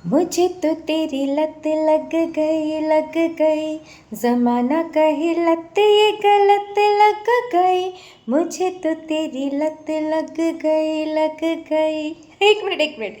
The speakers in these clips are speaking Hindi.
मुझे तो तेरी लत लग गई, ज़माना कहे लत ये गलत लग गई। मुझे तो तेरी लत लग गई। एक मिनट,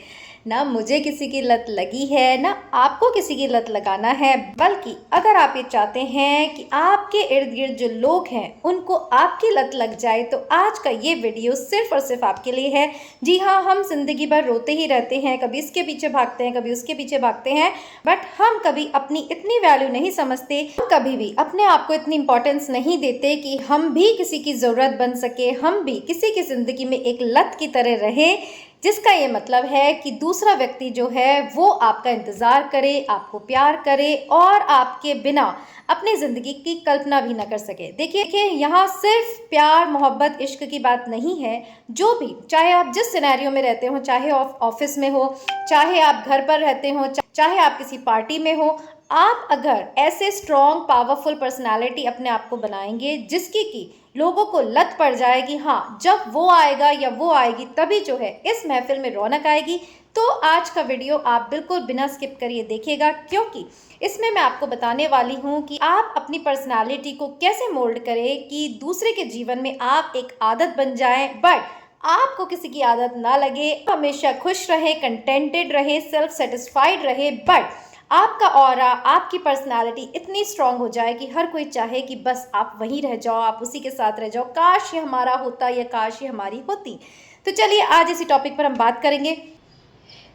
ना मुझे किसी की लत लगी है, ना आपको किसी की लत लगाना है, बल्कि अगर आप ये चाहते हैं कि आपके इर्द गिर्द जो लोग हैं उनको आपकी लत लग जाए, तो आज का ये वीडियो सिर्फ और सिर्फ आपके लिए है। जी हाँ, हम जिंदगी भर रोते ही रहते हैं, कभी इसके पीछे भागते हैं, कभी उसके पीछे भागते हैं, बट हम कभी अपनी इतनी वैल्यू नहीं समझते, हम कभी भी अपने आप को इतनी इंपॉर्टेंस नहीं देते कि हम भी किसी की ज़रूरत बन सके, हम भी किसी की ज़िंदगी में एक लत की तरह रहे, जिसका ये मतलब है कि दूसरा व्यक्ति जो है वो आपका इंतज़ार करे, आपको प्यार करे और आपके बिना अपनी ज़िंदगी की कल्पना भी ना कर सके। देखिए, यहाँ सिर्फ प्यार, मोहब्बत, इश्क की बात नहीं है। जो भी, चाहे आप जिस सिनेरियो में रहते हो, चाहे ऑफिस में हो, चाहे आप घर पर रहते हो, चाहे आप किसी पार्टी में हो, आप अगर ऐसे स्ट्रॉन्ग पावरफुल पर्सनालिटी अपने आप को बनाएंगे जिसकी कि लोगों को लत पड़ जाएगी, हाँ जब वो आएगा या वो आएगी तभी जो है इस महफिल में रौनक आएगी। तो आज का वीडियो आप बिल्कुल बिना स्किप करिए देखिएगा, क्योंकि इसमें मैं आपको बताने वाली हूँ कि आप अपनी पर्सनालिटी को कैसे मोल्ड करें कि दूसरे के जीवन में आप एक आदत बन जाएं, बट आपको किसी की आदत ना लगे, हमेशा खुश रहे, कंटेंटेड रहे, सेल्फ सेटिस्फाइड रहे, बट आपका ऑरा, आपकी पर्सनालिटी इतनी स्ट्रांग हो जाए कि हर कोई चाहे कि बस आप वहीं रह जाओ, आप उसी के साथ रह जाओ, काश ये हमारा होता या काश ये हमारी होती। तो चलिए आज इसी टॉपिक पर हम बात करेंगे।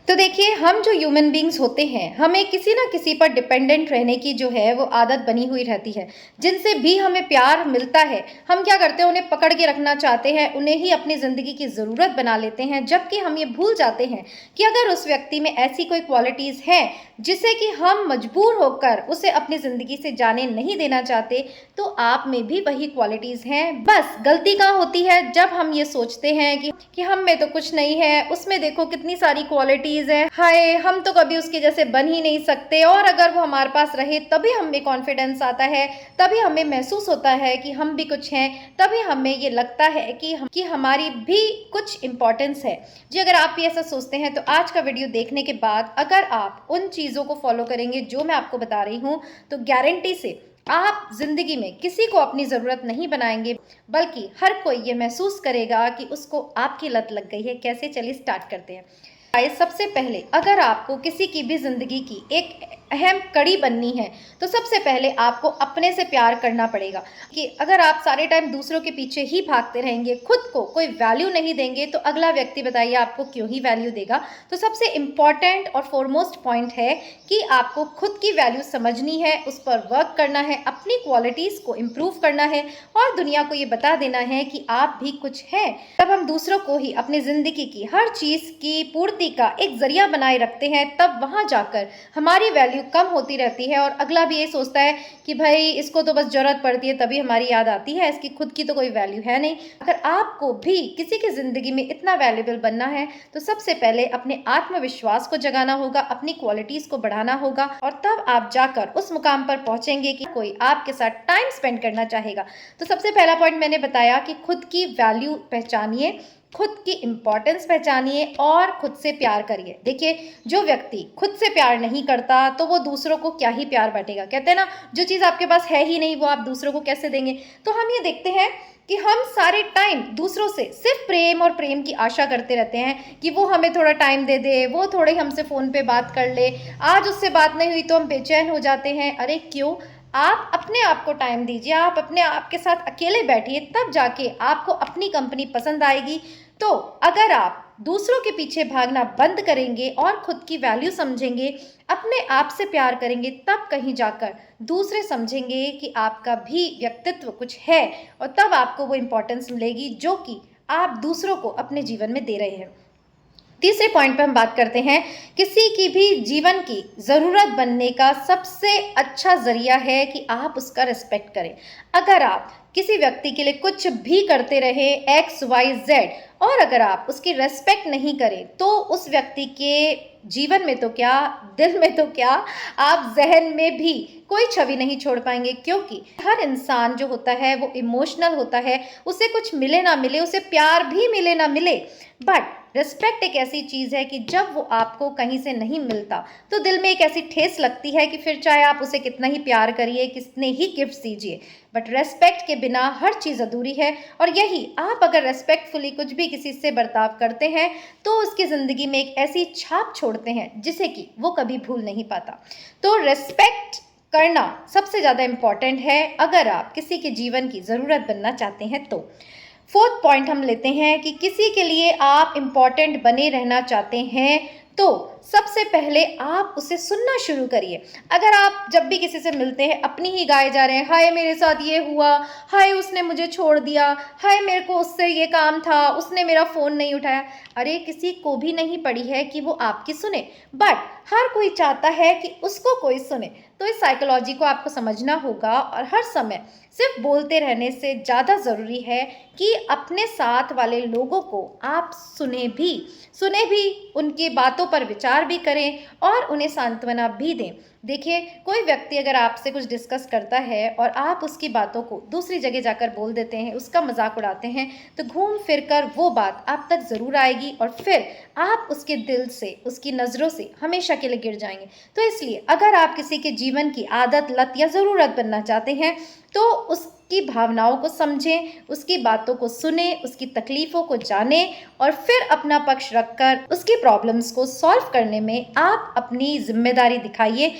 तो देखिए, हम जो ह्यूमन बींग्स होते हैं, हमें किसी ना किसी पर डिपेंडेंट रहने की जो है वो आदत बनी हुई रहती है। जिनसे भी हमें प्यार मिलता है, हम क्या करते हैं, उन्हें पकड़ के रखना चाहते हैं, उन्हें ही अपनी ज़िंदगी की ज़रूरत बना लेते हैं, जबकि हम ये भूल जाते हैं कि अगर उस व्यक्ति में ऐसी कोई क्वालिटीज़ हैं जिसे कि हम मजबूर होकर उसे अपनी ज़िंदगी से जाने नहीं देना चाहते, तो आप में भी वही क्वालिटीज़ हैं। बस गलती कहाँ होती है, जब हम ये सोचते हैं कि हम में तो कुछ नहीं है, उसमें देखो कितनी सारी क्वालिटीज़ है, हाय हम तो कभी उसके जैसे बन ही नहीं सकते, और अगर वो हमारे पास रहे तभी हमें कॉन्फिडेंस आता है, तभी हमें महसूस होता है कि हम भी कुछ हैं, तभी हमें ये लगता है कि हमारी भी कुछ इंपॉर्टेंस है। जी, अगर आप भी ऐसा सोचते हैं तो आज का वीडियो देखने के बाद अगर आप उन चीज़ों को फॉलो करेंगे जो मैं आपको बता रही हूँ, तो गारंटी से आप जिंदगी में किसी को अपनी ज़रूरत नहीं बनाएंगे, बल्कि हर कोई ये महसूस करेगा कि उसको आपकी लत लग गई है। कैसे, चलिए स्टार्ट करते हैं। सबसे पहले अगर आपको किसी की भी ज़िंदगी की एक अहम कड़ी बननी है, तो सबसे पहले आपको अपने से प्यार करना पड़ेगा। कि अगर आप सारे टाइम दूसरों के पीछे ही भागते रहेंगे, खुद को कोई वैल्यू नहीं देंगे, तो अगला व्यक्ति बताइए आपको क्यों ही वैल्यू देगा। तो सबसे इम्पॉर्टेंट और फॉरमोस्ट पॉइंट है कि आपको खुद की वैल्यू समझनी है, उस पर वर्क करना है, अपनी क्वालिटीज़ को इम्प्रूव करना है और दुनिया को ये बता देना है कि आप भी कुछ हैं। तब हम दूसरों को ही अपनी ज़िंदगी की हर चीज़ की पूर्ति का एक जरिया बनाए रखते हैं, तब वहाँ जाकर हमारी वैल्यू कम होती रहती है और अगला भी ये सोचता है कि भाई इसको तो बस ज़रूरत पड़ती है तभी हमारी याद आती है, इसकी खुद की तो कोई वैल्यू है नहीं। अगर आपको भी किसी की ज़िंदगी में इतना वैल्यूबल बनना है, तो सबसे पहले अपने आत्मविश्वास को जगाना होगा, अपनी क्वालिटीज़ को बढ़ाना होगा, और तब आप जाकर उस मुकाम पर पहुंचेंगे कि कोई आपके साथ टाइम स्पेंड करना चाहेगा। तो सबसे पहला पॉइंट मैंने बताया कि खुद की वैल्यू पहचानिए, खुद की इंपॉर्टेंस पहचानिए और खुद से प्यार करिए। देखिए, जो व्यक्ति खुद से प्यार नहीं करता तो वो दूसरों को क्या ही प्यार बांटेगा। कहते हैं ना, जो चीज़ आपके पास है ही नहीं वो आप दूसरों को कैसे देंगे। तो हम ये देखते हैं कि हम सारे टाइम दूसरों से सिर्फ प्रेम और प्रेम की आशा करते रहते हैं कि वो हमें थोड़ा टाइम दे दे, वो थोड़े हमसे फ़ोन पे बात कर ले, आज उससे बात नहीं हुई तो हम बेचैन हो जाते हैं। अरे क्यों, आप अपने आप को टाइम दीजिए, आप अपने आप के साथ अकेले बैठिए, तब जाके आपको अपनी कंपनी पसंद आएगी। तो अगर आप दूसरों के पीछे भागना बंद करेंगे और खुद की वैल्यू समझेंगे, अपने आप से प्यार करेंगे, तब कहीं जाकर दूसरे समझेंगे कि आपका भी व्यक्तित्व कुछ है, और तब आपको वो इम्पोर्टेंस मिलेगी जो कि आप दूसरों को अपने जीवन में दे रहे हैं। तीसरे पॉइंट पे हम बात करते हैं, किसी की भी जीवन की ज़रूरत बनने का सबसे अच्छा ज़रिया है कि आप उसका रिस्पेक्ट करें। अगर आप किसी व्यक्ति के लिए कुछ भी करते रहे XYZ, और अगर आप उसकी रेस्पेक्ट नहीं करें, तो उस व्यक्ति के जीवन में तो क्या, दिल में तो क्या, आप जहन में भी कोई छवि नहीं छोड़ पाएंगे। क्योंकि हर इंसान जो होता है वो इमोशनल होता है, उसे कुछ मिले ना मिले, उसे प्यार भी मिले ना मिले, बट रिस्पेक्ट एक ऐसी चीज़ है कि जब वो आपको कहीं से नहीं मिलता तो दिल में एक ऐसी ठेस लगती है कि फिर चाहे आप उसे कितना ही प्यार करिए, कितने ही गिफ्ट दीजिए, बट रेस्पेक्ट के बिना हर चीज़ अधूरी है। और यही आप अगर रेस्पेक्टफुली कुछ भी किसी से बर्ताव करते हैं तो उसकी ज़िंदगी में एक ऐसी छाप छोड़ते हैं जिसे कि वो कभी भूल नहीं पाता। तो रेस्पेक्ट करना सबसे ज़्यादा इम्पॉर्टेंट है अगर आप किसी के जीवन की ज़रूरत बनना चाहते हैं तो। फोर्थ पॉइंट हम लेते हैं कि किसी के लिए आप इम्पॉर्टेंट बने रहना चाहते हैं तो सबसे पहले आप उसे सुनना शुरू करिए। अगर आप जब भी किसी से मिलते हैं अपनी ही गाए जा रहे हैं, हाय मेरे साथ ये हुआ, हाय उसने मुझे छोड़ दिया, हाय मेरे को उससे ये काम था, उसने मेरा फ़ोन नहीं उठाया। अरे किसी को भी नहीं पड़ी है कि वो आपकी सुने, बट हर कोई चाहता है कि उसको कोई सुने। तो इस साइकोलॉजी को आपको समझना होगा और हर समय सिर्फ बोलते रहने से ज़्यादा ज़रूरी है कि अपने साथ वाले लोगों को आप सुने भी, उनकी बातों पर विचार भी करें और उन्हें सांत्वना भी दें। देखिए, कोई व्यक्ति अगर आपसे कुछ डिस्कस करता है और आप उसकी बातों को दूसरी जगह जाकर बोल देते हैं, उसका मजाक उड़ाते हैं, तो घूम फिर कर वो बात आप तक ज़रूर आएगी और फिर आप उसके दिल से, उसकी नज़रों से हमेशा के लिए गिर जाएंगे। तो इसलिए अगर आप किसी के जीवन की आदत, लत या ज़रूरत बनना चाहते हैं तो उसकी भावनाओं को समझें, उसकी बातों को सुने, उसकी तकलीफ़ों को जानें और फिर अपना पक्ष रखकर उसकी प्रॉब्लम्स को सॉल्व करने में आप अपनी जिम्मेदारी दिखाइए।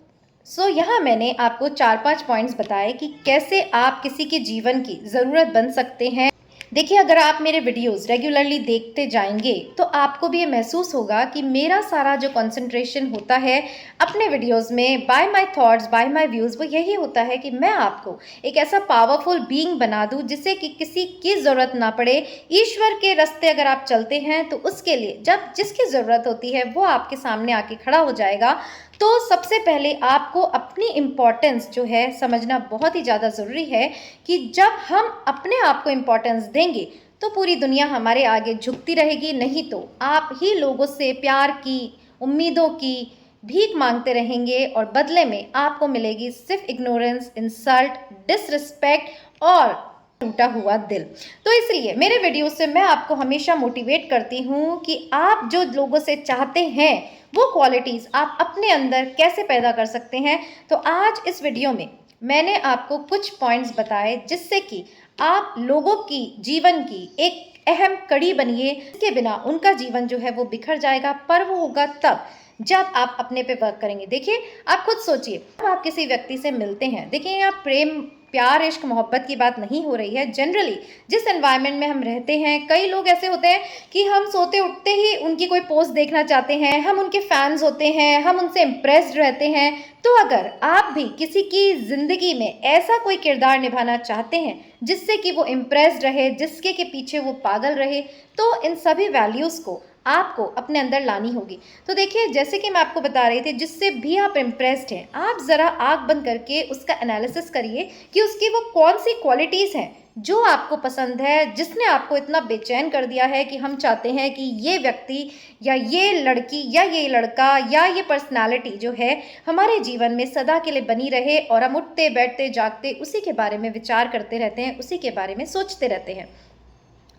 यहाँ मैंने आपको 4-5 पॉइंट्स बताए कि कैसे आप किसी के जीवन की ज़रूरत बन सकते हैं। देखिए, अगर आप मेरे वीडियोस रेगुलरली देखते जाएंगे तो आपको भी ये महसूस होगा कि मेरा सारा जो कंसंट्रेशन होता है अपने वीडियोस में, by my thoughts, by my views, वो यही होता है कि मैं आपको एक ऐसा पावरफुल बीइंग बना दूं जिससे कि किसी की ज़रूरत ना पड़े। ईश्वर के रास्ते अगर आप चलते हैं तो उसके लिए जब जिसकी ज़रूरत होती है वो आपके सामने आके खड़ा हो जाएगा। तो सबसे पहले आपको अपनी इम्पोर्टेंस जो है समझना बहुत ही ज़्यादा ज़रूरी है कि जब हम अपने आप को इम्पोर्टेंस देंगे तो पूरी दुनिया हमारे आगे झुकती रहेगी, नहीं तो आप ही लोगों से प्यार की, उम्मीदों की भीख मांगते रहेंगे और बदले में आपको मिलेगी सिर्फ इग्नोरेंस, इंसल्ट, डिसरिस्पेक्ट और टूटा हुआ दिल। तो इसलिए मेरे वीडियो से मैं आपको हमेशा मोटिवेट करती हूँ कि आप जो लोगों से चाहते हैं वो क्वालिटीज़ आप अपने अंदर कैसे पैदा कर सकते हैं। तो आज इस वीडियो में मैंने आपको कुछ पॉइंट्स बताए जिससे कि आप लोगों की जीवन की एक अहम कड़ी बनिए। इसके बिना उनका जीवन जो है वो बिखर जाएगा, पर वो होगा तब जब आप अपने पे वर्क करेंगे। देखिए, आप खुद सोचिए, जब आप किसी व्यक्ति से मिलते हैं, देखिए यहाँ प्रेम, प्यार, इश्क, मोहब्बत की बात नहीं हो रही है। जनरली जिस एनवायरनमेंट में हम रहते हैं, कई लोग ऐसे होते हैं कि हम सोते उठते ही उनकी कोई पोस्ट देखना चाहते हैं, हम उनके फैंस होते हैं, हम उनसे इम्प्रेस्ड रहते हैं। तो अगर आप भी किसी की ज़िंदगी में ऐसा कोई किरदार निभाना चाहते हैं जिससे कि वो इम्प्रेस्ड रहे, जिसके के पीछे वो पागल रहे, तो इन सभी वैल्यूज़ को आपको अपने अंदर लानी होगी। तो देखिए, जैसे कि मैं आपको बता रही थी, जिससे भी आप इम्प्रेस्ड हैं, आप ज़रा आँख बंद करके उसका एनालिसिस करिए कि उसकी वो कौन सी क्वालिटीज़ हैं जो आपको पसंद है, जिसने आपको इतना बेचैन कर दिया है कि हम चाहते हैं कि ये व्यक्ति या ये लड़की या ये लड़का या ये पर्सनालिटी जो है हमारे जीवन में सदा के लिए बनी रहे और हम उठते बैठते जागते उसी के बारे में विचार करते रहते हैं, उसी के बारे में सोचते रहते हैं।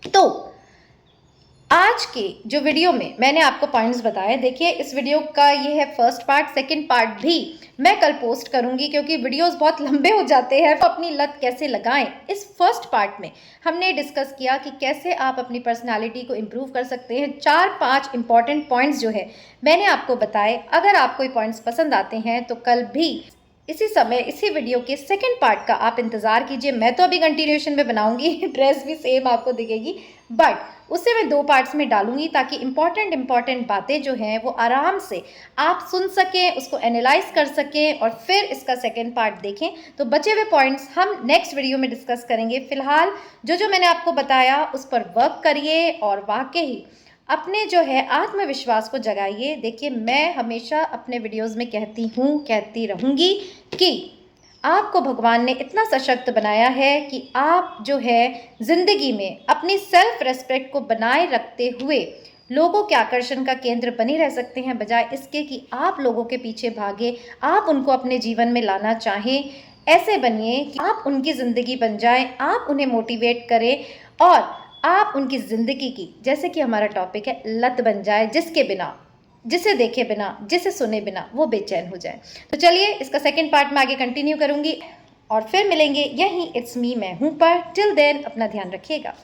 तो आज के जो वीडियो में मैंने आपको पॉइंट्स बताए, देखिए इस वीडियो का ये है फर्स्ट पार्ट। सेकंड पार्ट भी मैं कल पोस्ट करूंगी क्योंकि वीडियोस बहुत लंबे हो जाते हैं। तो अपनी लत कैसे लगाएं, इस फर्स्ट पार्ट में हमने डिस्कस किया कि कैसे आप अपनी पर्सनालिटी को इम्प्रूव कर सकते हैं। 4-5 इंपॉर्टेंट पॉइंट्स जो है मैंने आपको बताए। अगर आपको ये पॉइंट्स पसंद आते हैं तो कल भी इसी समय इसी वीडियो के सेकंड पार्ट का आप इंतज़ार कीजिए। मैं तो अभी कंटिन्यूएशन में बनाऊंगी, ड्रेस भी सेम आपको दिखेगी, बट उसे मैं 2 पार्ट्स में डालूंगी ताकि इंपॉर्टेंट बातें जो हैं वो आराम से आप सुन सकें, उसको एनालाइज कर सकें और फिर इसका सेकंड पार्ट देखें। तो बचे हुए पॉइंट्स हम नेक्स्ट वीडियो में डिस्कस करेंगे। फिलहाल जो मैंने आपको बताया उस पर वर्क करिए और वाकई अपने जो है आत्मविश्वास को जगाइए। देखिए, मैं हमेशा अपने वीडियोस में कहती हूँ, कहती रहूँगी कि आपको भगवान ने इतना सशक्त बनाया है कि आप जो है ज़िंदगी में अपनी सेल्फ रेस्पेक्ट को बनाए रखते हुए लोगों के आकर्षण का केंद्र बने रह सकते हैं, बजाय इसके कि आप लोगों के पीछे भागे, आप उनको अपने जीवन में लाना चाहें। ऐसे बनिए कि आप उनकी ज़िंदगी बन जाए, आप उन्हें मोटिवेट करें और आप उनकी ज़िंदगी की, जैसे कि हमारा टॉपिक है, लत बन जाए, जिसके बिना, जिसे देखे बिना, जिसे सुने बिना वो बेचैन हो जाए। तो चलिए इसका सेकंड पार्ट में आगे कंटिन्यू करूँगी और फिर मिलेंगे यहीं इट्स मी मैं हूँ पर। टिल देन अपना ध्यान रखिएगा।